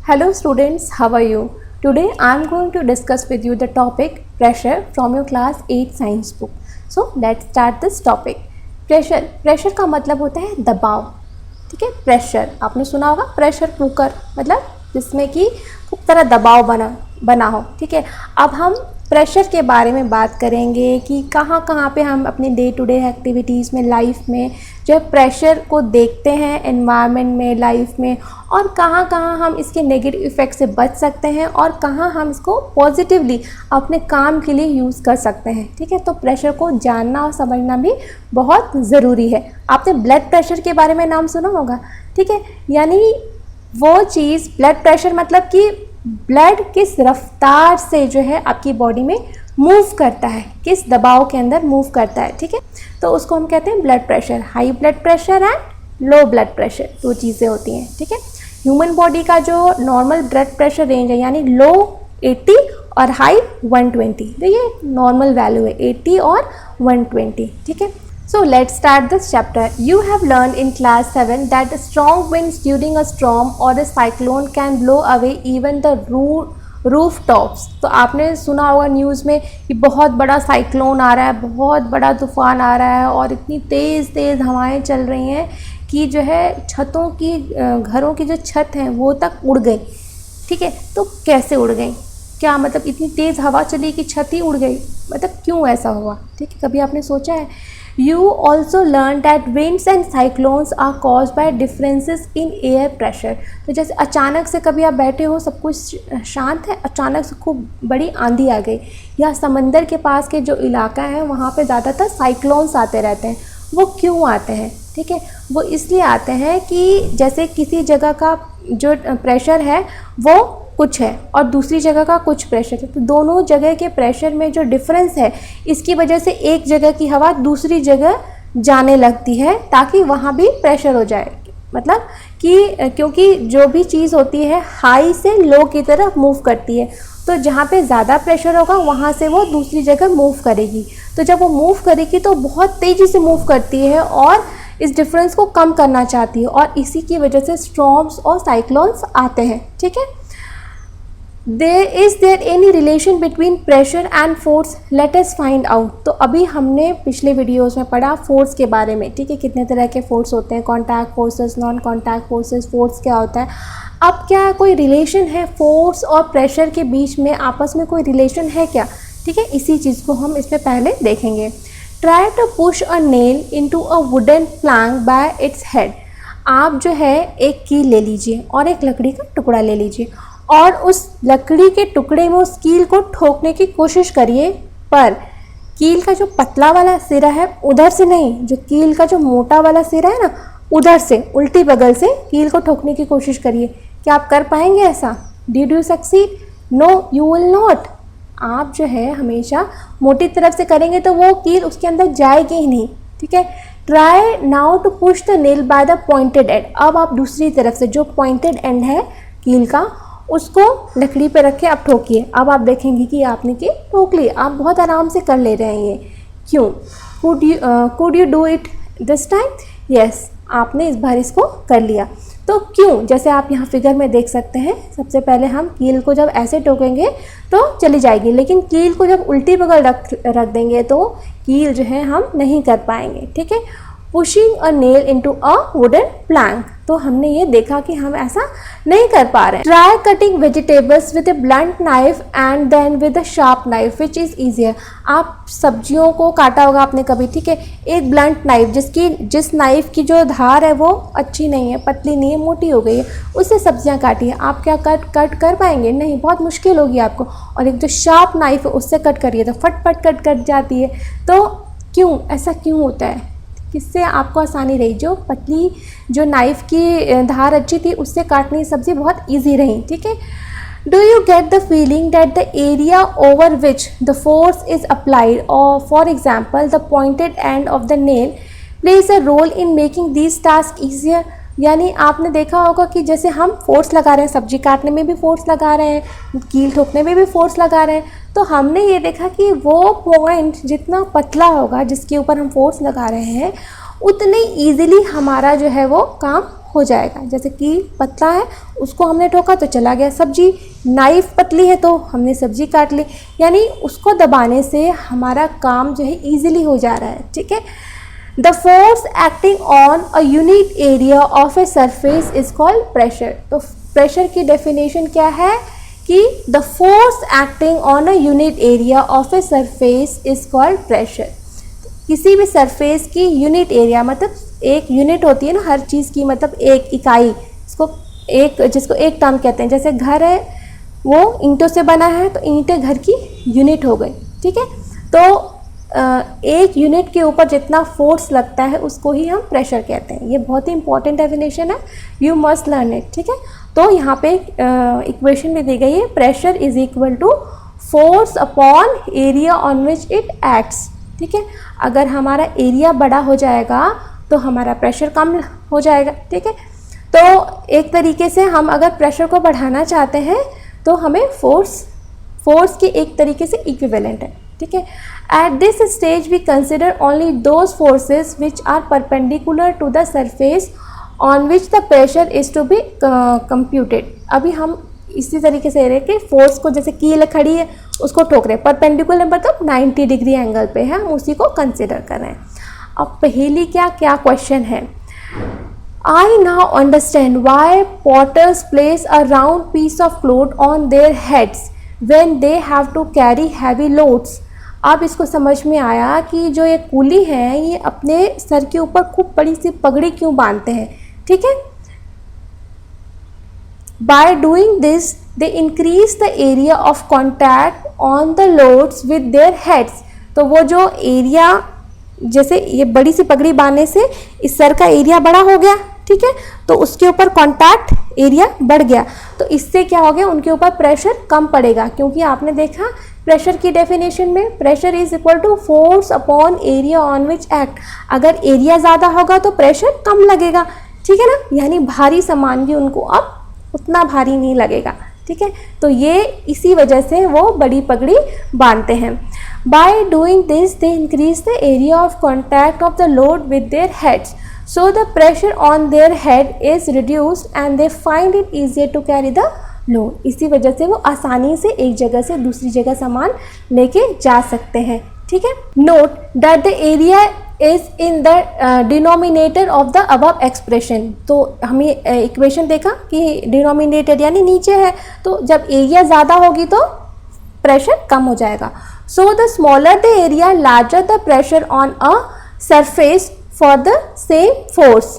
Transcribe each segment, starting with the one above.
Hello students, how are you? Today I am going to discuss with you the topic pressure from your class 8 science book. So let's start this topic. Pressure का मतलब होता है दबाव. ठीक है, pressure आपने सुना होगा, प्रेशर कुकर मतलब जिसमें कि खूब सारा दबाव बना हो. ठीक है, अब हम प्रेशर के बारे में बात करेंगे कि कहाँ कहाँ पे हम अपने डे टू डे एक्टिविटीज़ में, लाइफ में जो है प्रेशर को देखते हैं, एनवायरनमेंट में, लाइफ में, और कहाँ कहाँ हम इसके नेगेटिव इफ़ेक्ट से बच सकते हैं और कहाँ हम इसको पॉजिटिवली अपने काम के लिए यूज़ कर सकते हैं. ठीक है, तो प्रेशर को जानना और समझना भी बहुत ज़रूरी है. आपने ब्लड प्रेशर के बारे में नाम सुना होगा. ठीक है, यानी वो चीज़, ब्लड प्रेशर मतलब कि ब्लड किस रफ्तार से जो है आपकी बॉडी में मूव करता है, किस दबाव के अंदर मूव करता है. ठीक है, तो उसको हम कहते हैं blood pressure. High blood pressure and low blood pressure, दो चीज़ें होती हैं. ठीक है, ह्यूमन बॉडी का जो नॉर्मल ब्लड प्रेशर रेंज है, यानी लो 80 और हाई 120, तो ये नॉर्मल वैल्यू है 80 और 120. ठीक है, so let's start this chapter. You have learned in class 7 that strong winds during a storm or a cyclone can blow away even the rooftops. तो आपने सुना होगा न्यूज़ में कि बहुत बड़ा साइक्लोन आ रहा है, बहुत बड़ा तूफान आ रहा है और इतनी तेज़ हवाएं चल रही हैं कि जो है छतों की, घरों की जो छत हैं वो तक उड़ गई. ठीक है, तो कैसे उड़ गई, क्या मतलब इतनी तेज़ हवा चली कि छत ही उड़ गई, मतलब क्यों ऐसा हुआ. ठीक है, कभी आपने सोचा है. You also learned that winds and cyclones are caused by differences in air pressure. तो जैसे अचानक से कभी आप बैठे हो, सब कुछ शांत है, अचानक से खूब बड़ी आंधी आ गई, या समंदर के पास के जो इलाका है वहाँ पे ज़्यादातर साइक्लोन्स आते रहते हैं. वो क्यों आते हैं? ठीक है, वो इसलिए आते हैं कि जैसे किसी जगह का जो प्रेशर है वो कुछ है और दूसरी जगह का कुछ प्रेशर है, तो दोनों जगह के प्रेशर में जो डिफरेंस है, इसकी वजह से एक जगह की हवा दूसरी जगह जाने लगती है ताकि वहाँ भी प्रेशर हो जाए. मतलब कि क्योंकि जो भी चीज़ होती है हाई से लो की तरफ मूव करती है, तो जहाँ पे ज़्यादा प्रेशर होगा वहाँ से वो दूसरी जगह मूव करेगी. तो जब वो मूव करेगी तो बहुत तेज़ी से मूव करती है और इस डिफरेंस को कम करना चाहती है, और इसी की वजह से स्टॉर्म्स और साइक्लोन्स आते हैं. ठीक है, Is there any relation between pressure and force? Let us find out. तो अभी हमने पिछले वीडियोस में पढ़ा फोर्स के बारे में. ठीक है, कितने तरह के फोर्स होते हैं, contact forces, non contact forces, force क्या होता है. अब क्या कोई रिलेशन है फोर्स और प्रेशर के बीच में, आपस में कोई रिलेशन है क्या? ठीक है, इसी चीज़ को हम इसमें पहले देखेंगे. Try to push a nail into a wooden plank by its head. आप जो है एक कील ले लीजिए और एक लकड़ी का टुकड़ा ले लीजिए और उस लकड़ी के टुकड़े में उस कील को ठोकने की कोशिश करिए, पर कील का जो पतला वाला सिरा है उधर से नहीं, जो कील का जो मोटा वाला सिरा है ना, उधर से उल्टी बगल से कील को ठोकने की कोशिश करिए. क्या आप कर पाएंगे ऐसा? Did you succeed? No, you will not. आप जो है हमेशा मोटी तरफ से करेंगे तो वो कील उसके अंदर जाएगी ही नहीं. ठीक है, try now to push the nail by the pointed end. अब आप दूसरी तरफ से जो पॉइंटेड एंड है कील का, उसको लकड़ी पे रख के आप ठोकिए. अब आप देखेंगे कि आपने की ठोक ली, आप बहुत आराम से कर ले रहे हैं. ये क्यों? Could you do it this time? Yes, आपने इस बार इसको कर लिया. तो क्यों? जैसे आप यहाँ फिगर में देख सकते हैं, सबसे पहले हम कील को जब ऐसे ठोकेंगे तो चली जाएगी, लेकिन कील को जब उल्टी बगल रख देंगे तो कील जो है हम नहीं कर पाएंगे. ठीक है, pushing a nail into a wooden Planck. तो हमने ये देखा कि हम ऐसा नहीं कर पा रहे हैं. Try cutting vegetables with a blunt knife and then with a sharp knife which is easier. आप सब्जियों को काटा होगा आपने कभी. ठीक है, एक ब्लंट नाइफ जिस नाइफ की जो धार है वो अच्छी नहीं है, पतली नहीं है, मोटी हो गई है, उससे सब्जियां काटी है. आप क्या कट कर पाएंगे? नहीं, बहुत मुश्किल होगी आपको. और एक जो शार्प नाइफ है उससे कट करिए तो फट कट जाती है. तो क्यों, ऐसा क्यों होता है? किससे आपको आसानी रही? जो पतली, जो नाइफ़ की धार अच्छी थी उससे काटनी सब्ज़ी बहुत इजी रही. ठीक है, do you get the feeling that the area over which the force is applied or for example the pointed end of the nail plays a role in making this task easier. यानी आपने देखा होगा कि जैसे हम force लगा रहे हैं, सब्जी काटने में भी फोर्स लगा रहे हैं, कील ठोकने में भी फोर्स लगा रहे हैं, तो हमने ये देखा कि वो पॉइंट जितना पतला होगा जिसके ऊपर हम फोर्स लगा रहे हैं, उतने ईजिली हमारा जो है वो काम हो जाएगा। जैसे कील पतला है, उसको हमने ठोका तो चला गया। सब्जी, नाइफ पतली है तो हमने सब्जी काट ली, यानी उसको दबाने से हमारा काम जो है ईजिली हो जा रहा है, ठीक है। The force acting on a unit area of a surface is called pressure. तो प्रेशर की डेफिनेशन क्या है कि the force acting on a unit area of a surface is called pressure. किसी भी सरफेस की यूनिट एरिया, मतलब एक यूनिट होती है ना हर चीज़ की, मतलब एक इकाई, जिसको एक टर्म कहते हैं। जैसे घर है वो ईंटों से बना है तो ईंटें घर की यूनिट हो गई, ठीक है। तो एक यूनिट के ऊपर जितना फोर्स लगता है उसको ही हम प्रेशर कहते हैं। ये बहुत ही इंपॉर्टेंट डेफिनेशन है, यू मस्ट लर्न इट, ठीक है। तो यहाँ पे इक्वेशन में दी गई है, pressure is equal to force upon area on which it acts, ठीक है। अगर हमारा एरिया बड़ा हो जाएगा तो हमारा प्रेशर कम हो जाएगा, ठीक है। तो एक तरीके से हम अगर प्रेशर को बढ़ाना चाहते हैं तो हमें फोर्स की एक तरीके से इक्विवेलेंट है, ठीक है। At this stage we consider only those forces which are perpendicular to the surface on which the pressure is to be computed. अभी हम इसी तरीके से रहे कि फोर्स को, जैसे कील खड़ी है उसको ठोक रहे हैं, परपेंडिकुलर मतलब 90 डिग्री एंगल पे है, हम उसी को कंसिडर कर रहे हैं। अब पहली क्या क्वेश्चन है, I now understand why potters place a round piece of cloth on their heads when they have to carry heavy loads। अब इसको समझ में आया कि जो ये कूली हैं ये अपने सर के ऊपर खूब बड़ी सी पगड़ी क्यों बांधते हैं, ठीक है। By doing this, they increase the area of contact on the loads with their heads। तो वो जो एरिया, जैसे ये बड़ी सी पगड़ी बांधने से इस सर का एरिया बड़ा हो गया, ठीक है, तो उसके ऊपर कॉन्टैक्ट एरिया बढ़ गया, तो इससे क्या हो गया, उनके ऊपर प्रेशर कम पड़ेगा। क्योंकि आपने देखा प्रेशर की डेफिनेशन में, pressure is equal to force upon area on which act. अगर एरिया ज़्यादा होगा तो प्रेशर कम लगेगा, ठीक है ना, यानी भारी सामान भी उनको अब उतना भारी नहीं लगेगा, ठीक है। तो ये इसी वजह से वो बड़ी पगड़ी बांधते हैं। By doing this they increase the area of contact of the load with their heads, so the pressure on their head is reduced and they find it easier to carry the load. इसी वजह से वो आसानी से एक जगह से दूसरी जगह सामान लेके जा सकते हैं, ठीक है। Note that the area is in the denominator of the above expression. तो हमें इक्वेशन देखा कि डिनोमिनेटर यानी नीचे है, तो जब एरिया ज़्यादा होगी तो प्रेशर कम हो जाएगा। So the smaller the area larger the pressure on a surface for the same force.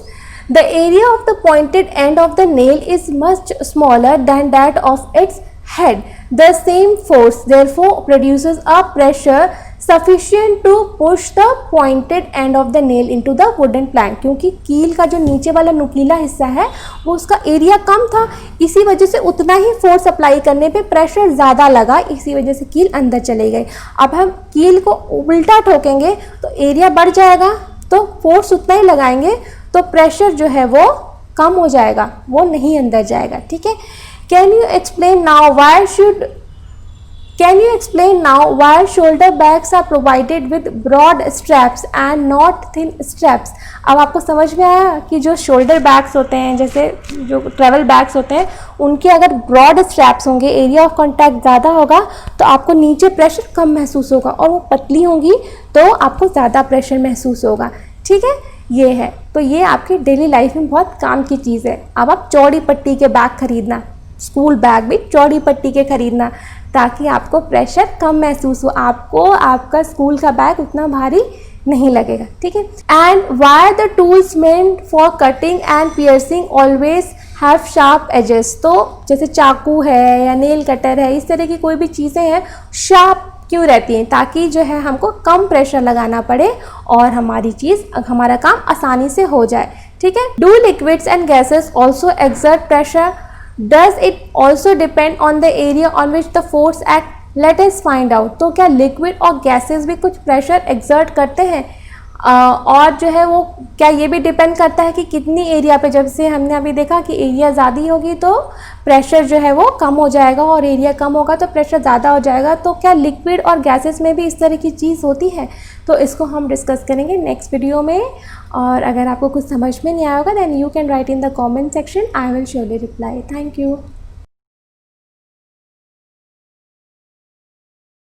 The area of the pointed end of the nail is much smaller than that of its head. The same force therefore produces a pressure sufficient to push the pointed end of the nail into the wooden plank। क्योंकि कील का जो नीचे वाला नुकीला हिस्सा है वो उसका एरिया कम था, इसी वजह से उतना ही फोर्स अप्लाई करने पे प्रेशर ज़्यादा लगा, इसी वजह से कील अंदर चली गई। अब हम कील को उल्टा ठोकेंगे तो एरिया बढ़ जाएगा, तो फोर्स उतना ही लगाएंगे तो प्रेशर जो है वो कम हो जाएगा, वो नहीं अंदर जाएगा, ठीक है। Can you explain now why shoulder bags are provided with broad straps and not thin straps. अब आपको समझ में आया कि जो शोल्डर बैग्स होते हैं, जैसे जो ट्रैवल बैग्स होते हैं, उनके अगर ब्रॉड स्ट्रैप्स होंगे, एरिया ऑफ कॉन्टैक्ट ज़्यादा होगा तो आपको नीचे प्रेशर कम महसूस होगा, और वो पतली होंगी तो आपको ज़्यादा प्रेशर महसूस होगा, ठीक है। ये है, तो ये आपकी डेली लाइफ में बहुत काम की चीज़ है। अब आप चौड़ी पट्टी के बैग खरीदना, स्कूल बैग भी चौड़ी पट्टी के खरीदना, ताकि आपको प्रेशर कम महसूस हो, आपको आपका स्कूल का बैग उतना भारी नहीं लगेगा, ठीक है। And why the tools meant for cutting and piercing always have sharp edges. तो जैसे चाकू है या नेल कटर है, इस तरह की कोई भी चीज़ें हैं, शार्प क्यों रहती हैं, ताकि जो है हमको कम प्रेशर लगाना पड़े और हमारा काम आसानी से हो जाए, ठीक है। Do liquids and gases also exert pressure, does it also depend on the area on which the force act, let us find out. तो क्या लिक्विड और गैसेस भी कुछ प्रेशर एक्सर्ट करते हैं? और जो है वो क्या ये भी डिपेंड करता है कि कितनी एरिया पे, जब से हमने अभी देखा कि एरिया ज़्यादा होगी तो प्रेशर जो है वो कम हो जाएगा और एरिया कम होगा तो प्रेशर ज़्यादा हो जाएगा। तो क्या लिक्विड और गैसेस में भी इस तरह की चीज़ होती है? तो इसको हम डिस्कस करेंगे नेक्स्ट वीडियो में। और अगर आपको कुछ समझ में नहीं आया होगा then you can write in the comment section, I will surely reply. Thank you.